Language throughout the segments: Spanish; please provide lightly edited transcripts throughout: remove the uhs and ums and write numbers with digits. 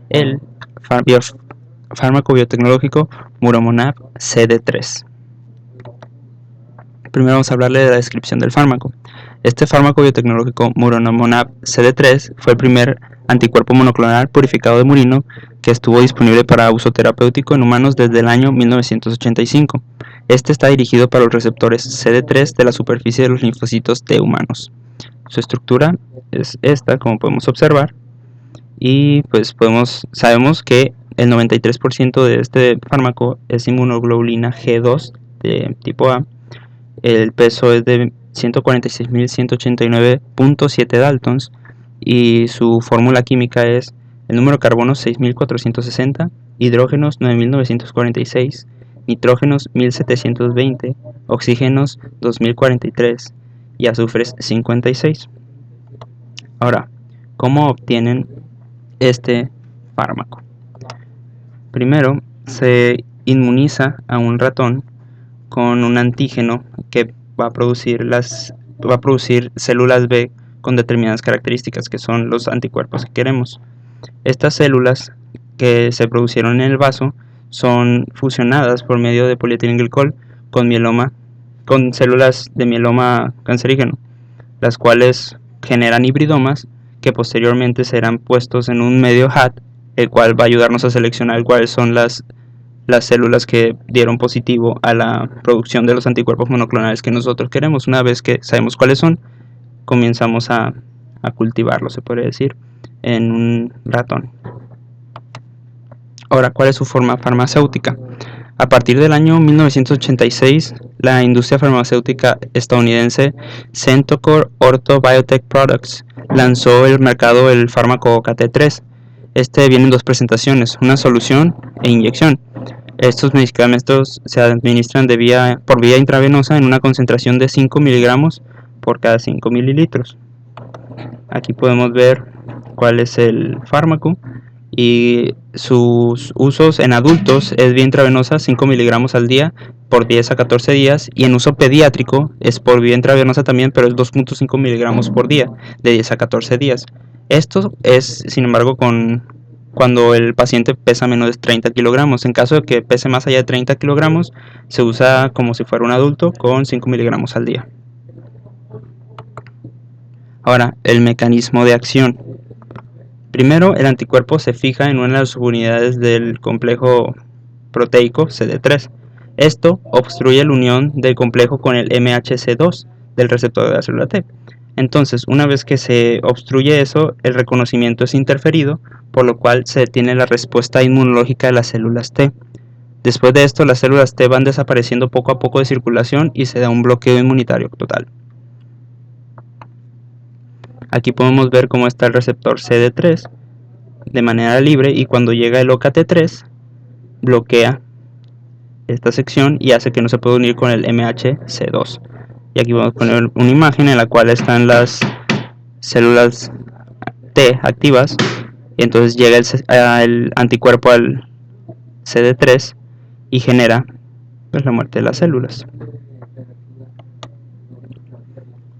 el fármaco biotecnológico Muromonab CD3. Primero vamos a hablarle de la descripción del fármaco. Este fármaco biotecnológico Muromonab CD3 fue el primer anticuerpo monoclonal purificado de murino que estuvo disponible para uso terapéutico en humanos desde el año 1985. Este está dirigido para los receptores CD3 de la superficie de los linfocitos T humanos. Su estructura es esta, como podemos observar, y pues sabemos que el 93% de este fármaco es inmunoglobulina G2 de tipo A. El peso es de 146.189.7 Daltons y su fórmula química es el número de carbonos 6.460, hidrógenos 9.946, nitrógenos 1.720, oxígenos 2.043 y azufres 56. Ahora, ¿cómo obtienen este fármaco? Primero, se inmuniza a un ratón con un antígeno que va a producir células B con determinadas características, que son los anticuerpos que queremos. Estas células que se producieron en el vaso son fusionadas por medio de polietilenglicol con células de mieloma cancerígeno, las cuales generan hibridomas que posteriormente serán puestos en un medio HAT, el cual va a ayudarnos a seleccionar cuáles son las células que dieron positivo a la producción de los anticuerpos monoclonales que nosotros queremos. Una vez que sabemos cuáles son, comenzamos a cultivarlos, se podría decir, en un ratón. Ahora, ¿cuál es su forma farmacéutica? A partir del año 1986, la industria farmacéutica estadounidense Centocor Ortho Biotech Products lanzó al mercado el fármaco KT3. Este viene en dos presentaciones, una solución e inyección. Estos medicamentos se administran por vía intravenosa en una concentración de 5 miligramos por cada 5 mililitros. Aquí podemos ver cuál es el fármaco y sus usos en adultos es vía intravenosa 5 miligramos al día por 10 a 14 días, y en uso pediátrico es por vía intravenosa también, pero es 2.5 miligramos por día de 10 a 14 días. Esto es, sin embargo, cuando el paciente pesa menos de 30 kilogramos. En caso de que pese más allá de 30 kilogramos, se usa como si fuera un adulto con 5 miligramos al día. Ahora, el mecanismo de acción. Primero, el anticuerpo se fija en una de las subunidades del complejo proteico CD3. Esto obstruye la unión del complejo con el MHC2 del receptor de la célula T. Entonces, una vez que se obstruye eso, el reconocimiento es interferido, por lo cual se detiene la respuesta inmunológica de las células T. Después de esto, las células T van desapareciendo poco a poco de circulación y se da un bloqueo inmunitario total. Aquí podemos ver cómo está el receptor CD3 de manera libre, y cuando llega el OKT3 bloquea esta sección y hace que no se pueda unir con el MHC2. Y aquí vamos a poner una imagen en la cual están las células T activas, y entonces llega el anticuerpo al CD3 y genera pues la muerte de las células.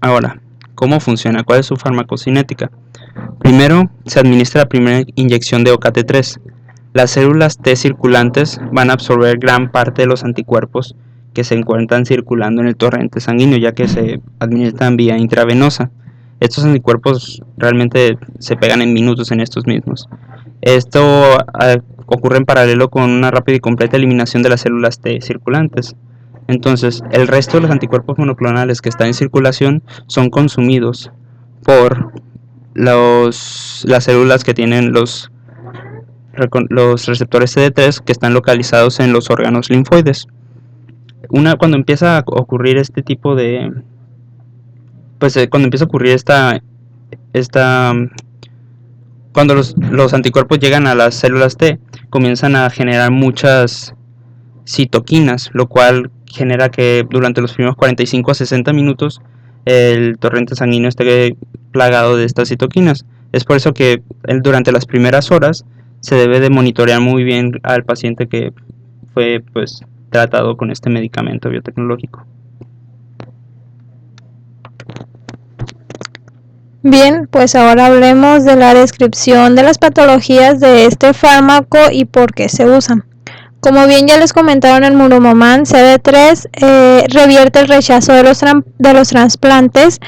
Ahora, ¿cómo funciona? ¿Cuál es su farmacocinética? Primero, se administra la primera inyección de OKT3. Las células T circulantes van a absorber gran parte de los anticuerpos que se encuentran circulando en el torrente sanguíneo, ya que se administran vía intravenosa. Estos anticuerpos realmente se pegan en minutos en estos mismos. Esto ocurre en paralelo con una rápida y completa eliminación de las células T circulantes. Entonces, el resto de los anticuerpos monoclonales que están en circulación son consumidos por las células que tienen los receptores CD3, que están localizados en los órganos linfoides. Cuando empieza a ocurrir este tipo de cuando empieza a ocurrir cuando los anticuerpos llegan a las células T, comienzan a generar muchas citoquinas, lo cual genera que durante los primeros 45 a 60 minutos el torrente sanguíneo esté plagado de estas citoquinas. Es por eso que durante las primeras horas se debe de monitorear muy bien al paciente que fue tratado con este medicamento biotecnológico. Bien, pues ahora hablemos de la descripción de las patologías de este fármaco y por qué se usan. Como bien ya les comentaron, el Muromoman CD3 revierte el rechazo de los trasplantes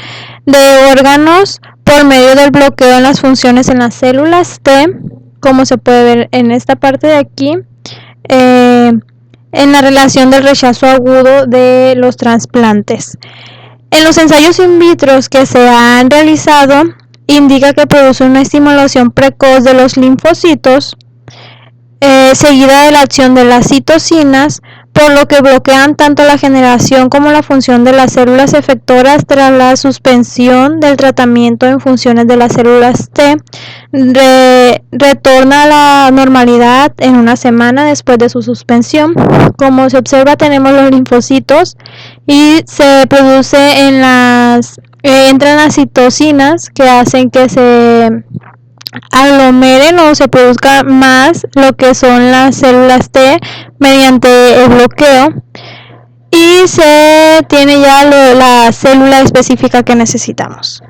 de órganos por medio del bloqueo en las funciones en las células T, como se puede ver en esta parte de aquí, en la relación del rechazo agudo de los trasplantes. En los ensayos in vitro que se han realizado, indica que produce una estimulación precoz de los linfocitos, seguida de la acción de las citocinas, por lo que bloquean tanto la generación como la función de las células efectoras tras la suspensión del tratamiento en funciones de las células T. Retorna a la normalidad en una semana después de su suspensión. Como se observa, tenemos los linfocitos y se produce entran las citocinas que hacen que se aglomeren o se produzca más lo que son las células T mediante el bloqueo, y se tiene ya la célula específica que necesitamos.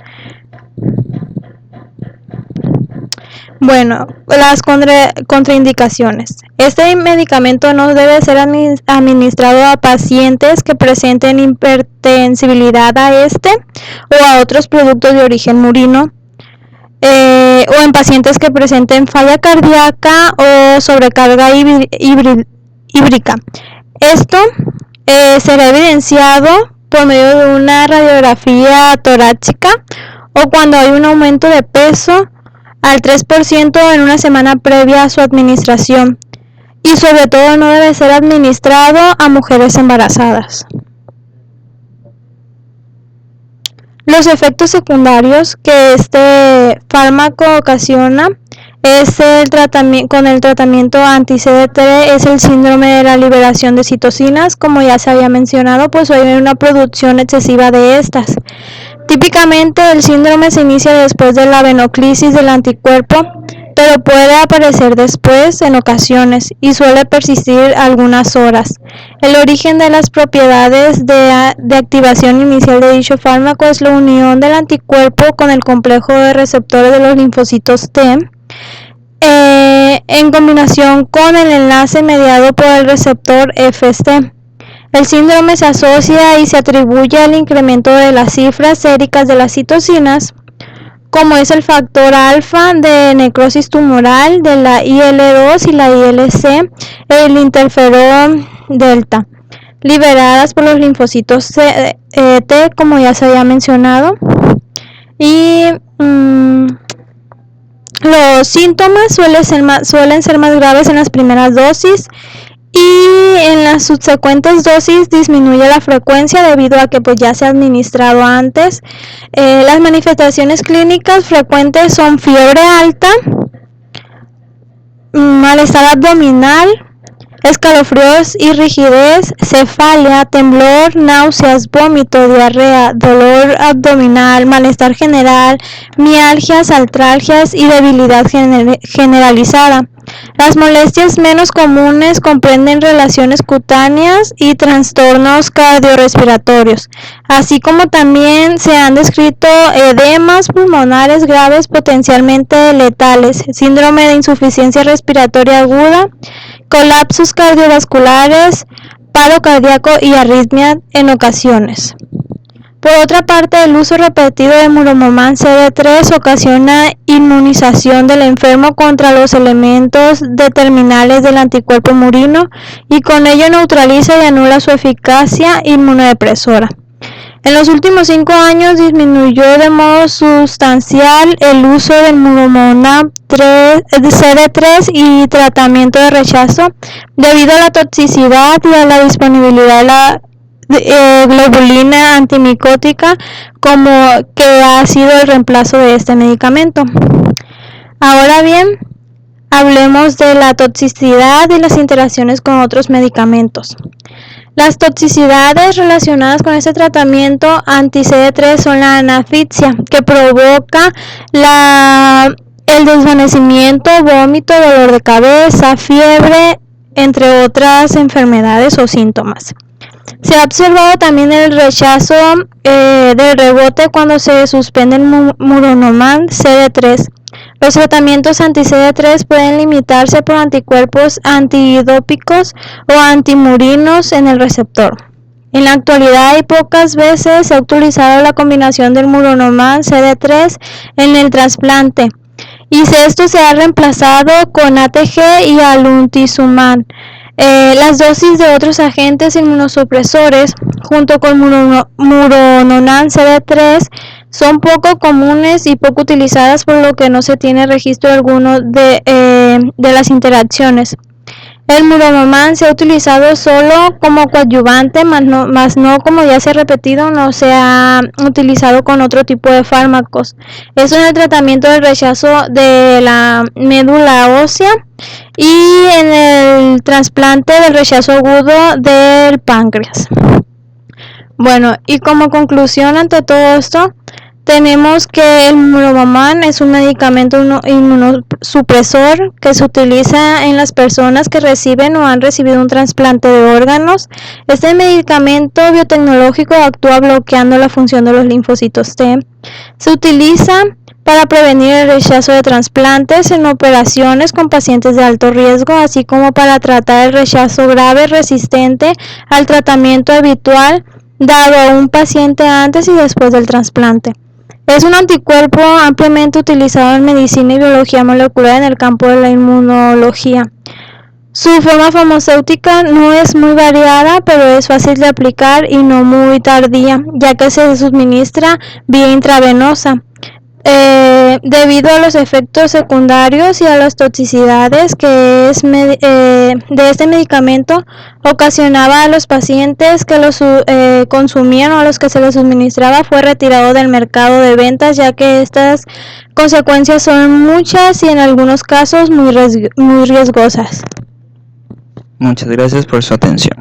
Bueno, las contraindicaciones. Este medicamento no debe ser administrado a pacientes que presenten hipertensibilidad a este o a otros productos de origen murino, o en pacientes que presenten falla cardíaca o sobrecarga híbrica. Esto será evidenciado por medio de una radiografía torácica o cuando hay un aumento de peso al 3% en una semana previa a su administración, y sobre todo no debe ser administrado a mujeres embarazadas. Los efectos secundarios que este fármaco ocasiona con el tratamiento anti-CD3 es el síndrome de la liberación de citocinas. Como ya se había mencionado, pues hay una producción excesiva de estas. Típicamente el síndrome se inicia después de la venoclisis del anticuerpo, pero puede aparecer después en ocasiones y suele persistir algunas horas. El origen de las propiedades de activación inicial de dicho fármaco es la unión del anticuerpo con el complejo de receptores de los linfocitos T, en combinación con el enlace mediado por el receptor FST. El síndrome se asocia y se atribuye al incremento de las cifras séricas de las citocinas, como es el factor alfa de necrosis tumoral de la IL-2 y la IL-C, el interferón delta, liberadas por los linfocitos T, como ya se había mencionado. Y los síntomas suelen ser más graves en las primeras dosis, y en las subsecuentes dosis disminuye la frecuencia debido a que pues ya se ha administrado antes. Las manifestaciones clínicas frecuentes son fiebre alta, malestar abdominal, escalofríos y rigidez, cefalia, temblor, náuseas, vómito, diarrea, dolor abdominal, malestar general, mialgias, artralgias y debilidad generalizada. Las molestias menos comunes comprenden relaciones cutáneas y trastornos cardiorrespiratorios, así como también se han descrito edemas pulmonares graves potencialmente letales, síndrome de insuficiencia respiratoria aguda, colapsos cardiovasculares, paro cardíaco y arritmia en ocasiones. Por otra parte, el uso repetido de Muromoman CD3 ocasiona inmunización del enfermo contra los elementos determinales del anticuerpo murino y con ello neutraliza y anula su eficacia inmunodepresora. En los últimos 5 años disminuyó de modo sustancial el uso del Muromoman CD3 y tratamiento de rechazo debido a la toxicidad y a la disponibilidad de la globulina antimicótica, como que ha sido el reemplazo de este medicamento. Ahora bien, hablemos de la toxicidad y las interacciones con otros medicamentos. Las toxicidades relacionadas con este tratamiento anti-CD3 son la anafixia, que provoca el desvanecimiento, vómito, dolor de cabeza, fiebre, entre otras enfermedades o síntomas. Se ha observado también el rechazo del rebote cuando se suspende el Muronomab CD3. Los tratamientos anti-CD3 pueden limitarse por anticuerpos antidópicos o antimurinos en el receptor. En la actualidad y pocas veces se ha utilizado la combinación del Muronomab CD3 en el trasplante, y esto se ha reemplazado con ATG y aluntisumab. Las dosis de otros agentes inmunosupresores, junto con Muronomab CD3, son poco comunes y poco utilizadas, por lo que no se tiene registro alguno de las interacciones. El Muronomab se ha utilizado solo como coadyuvante, más no, como ya se ha repetido, no se ha utilizado con otro tipo de fármacos. Eso en el tratamiento del rechazo de la médula ósea y en el trasplante del rechazo agudo del páncreas. Bueno, y como conclusión ante todo esto, tenemos que el Muronomab es un medicamento inmunosupresor que se utiliza en las personas que reciben o han recibido un trasplante de órganos. Este medicamento biotecnológico actúa bloqueando la función de los linfocitos T. Se utiliza para prevenir el rechazo de trasplantes en operaciones con pacientes de alto riesgo, así como para tratar el rechazo grave resistente al tratamiento habitual dado a un paciente antes y después del trasplante. Es un anticuerpo ampliamente utilizado en medicina y biología molecular en el campo de la inmunología. Su forma farmacéutica no es muy variada, pero es fácil de aplicar y no muy tardía, ya que se suministra vía intravenosa. Debido a los efectos secundarios y a las toxicidades que de este medicamento ocasionaba a los pacientes que los consumían o a los que se les suministraba, fue retirado del mercado de ventas, ya que estas consecuencias son muchas y en algunos casos muy riesgosas. Muchas gracias por su atención.